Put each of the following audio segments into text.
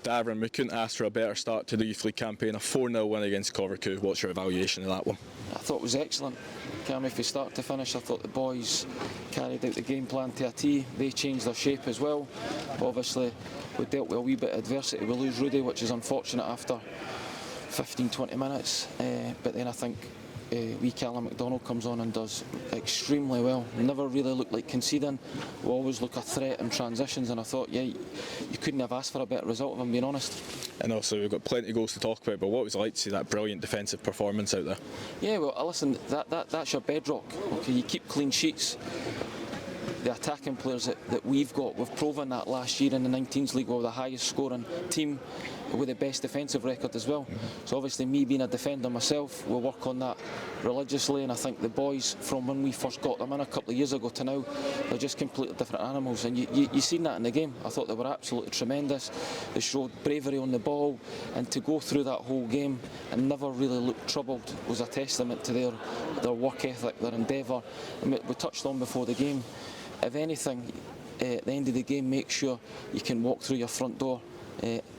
Darren, we couldn't ask for a better start to the Youth League campaign. A 4-0 win against Korriku. What's your evaluation of that one? I thought it was excellent. From start to finish, I thought the boys carried out the game plan to a T. They changed their shape as well. But obviously, we dealt with a wee bit of adversity. We lose Rudy, which is unfortunate after 15-20 minutes. But then I think wee Callum McDonald comes on and does extremely well. Never really looked like conceding. We always look a threat in transitions, and I thought, yeah, you couldn't have asked for a better result, if I'm being honest. And also, we've got plenty of goals to talk about, but what was it like to see that brilliant defensive performance out there? Yeah, well, listen, that's your bedrock. Okay, you keep clean sheets. The attacking players that we've got, we've proven that last year in the U19s League, we were the highest scoring team with the best defensive record as well. So obviously, me being a defender myself, we'll work on that religiously, and I think the boys, from when we first got them in a couple of years ago to now, they're just completely different animals, and you seen that in the game. I thought they were absolutely tremendous. They showed bravery on the ball, and to go through that whole game and never really look troubled was a testament to their work ethic, their endeavour. And we touched on before the game, if anything, at the end of the game, make sure you can walk through your front door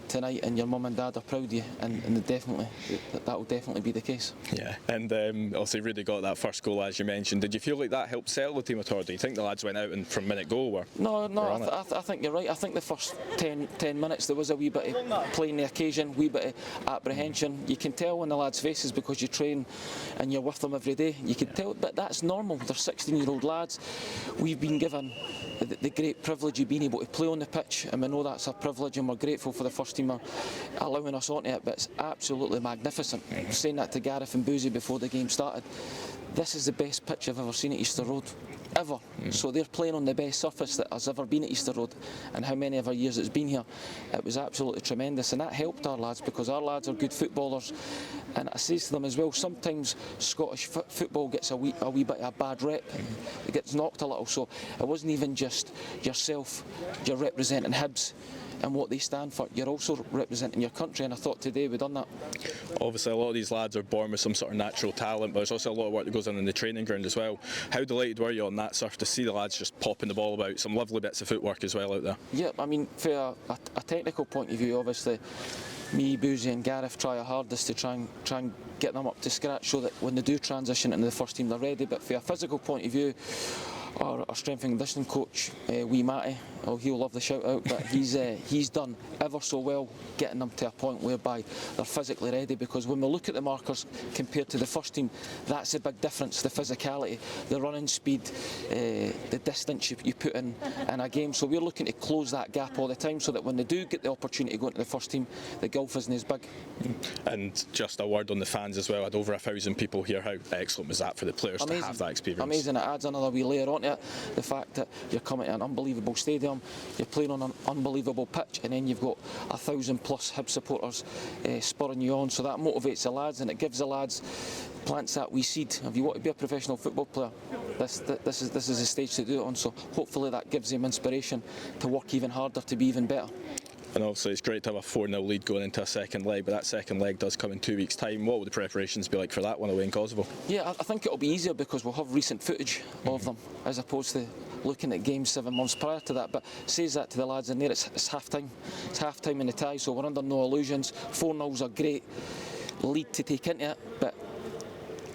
tonight and your mum and dad are proud of you, and that will definitely be the case. Yeah, and obviously Rudy got that first goal, as you mentioned. Did you feel like that helped settle the team at all? Do you think the lads went out and from minute goal were? No, I think you're right. I think the first 10 minutes there was a wee bit of playing the occasion, wee bit of apprehension. You can tell in the lads' faces because you train and you're with them every day. You can tell, but that's normal. They're 16-year-old lads. We've been given the great privilege of being able to play on the pitch, and we know that's a privilege, and we're grateful for the first team allowing us onto it, but it's absolutely magnificent. I was saying that to Gareth and Boozy before the game started. This is the best pitch I've ever seen at Easter Road, ever. So they're playing on the best surface that has ever been at Easter Road, and how many ever years it's been here. It was absolutely tremendous, and that helped our lads, because our lads are good footballers. And I say to them as well, sometimes Scottish football gets a wee bit of a bad rep. It gets knocked a little, so it wasn't even just yourself, you're representing Hibs and what they stand for, you're also representing your country, and I thought today we've done that. Obviously a lot of these lads are born with some sort of natural talent, but there's also a lot of work that goes on in the training ground as well. How delighted were you on that surf to see the lads just popping the ball about? Some lovely bits of footwork as well out there. Yeah, I mean, for a technical point of view, obviously me, Boozy and Gareth try our hardest to try and get them up to scratch so that when they do transition into the first team they're ready. But for a physical point of view, our strength and conditioning coach, wee Matty, he'll love the shout out, but he's done ever so well getting them to a point whereby they're physically ready, because when we look at the markers compared to the first team, that's a big difference, the physicality, the running speed, the distance you put in a game. So we're looking to close that gap all the time so that when they do get the opportunity to go into the first team, the gulf isn't as big. And just a word on the fans as well, had over 1,000 people here. How excellent was that for the players to have that experience? Amazing. It adds another wee layer onto it, the fact that you're coming to an unbelievable stadium, you're playing on an unbelievable pitch, and then you've got 1,000+ Hibs supporters spurring you on, so that motivates the lads, and it gives the lads, plants that wee seed. If you want to be a professional football player, this is the stage to do it on, so hopefully that gives them inspiration to work even harder, to be even better. And obviously it's great to have a 4-0 lead going into a second leg, but that second leg does come in 2 weeks' time. What will the preparations be like for that one away in Kosovo? Yeah, I think it'll be easier because we'll have recent footage of them, as opposed to looking at games 7 months prior to that. But says that to the lads in there, it's half time. It's half time in the tie, so we're under no illusions. 4-0's a great lead to take into it, but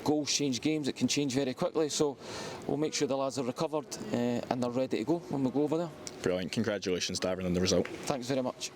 goals change games, it can change very quickly, so we'll make sure the lads are recovered and they're ready to go when we go over there. Brilliant. Congratulations, Darren, on the result. Thanks very much.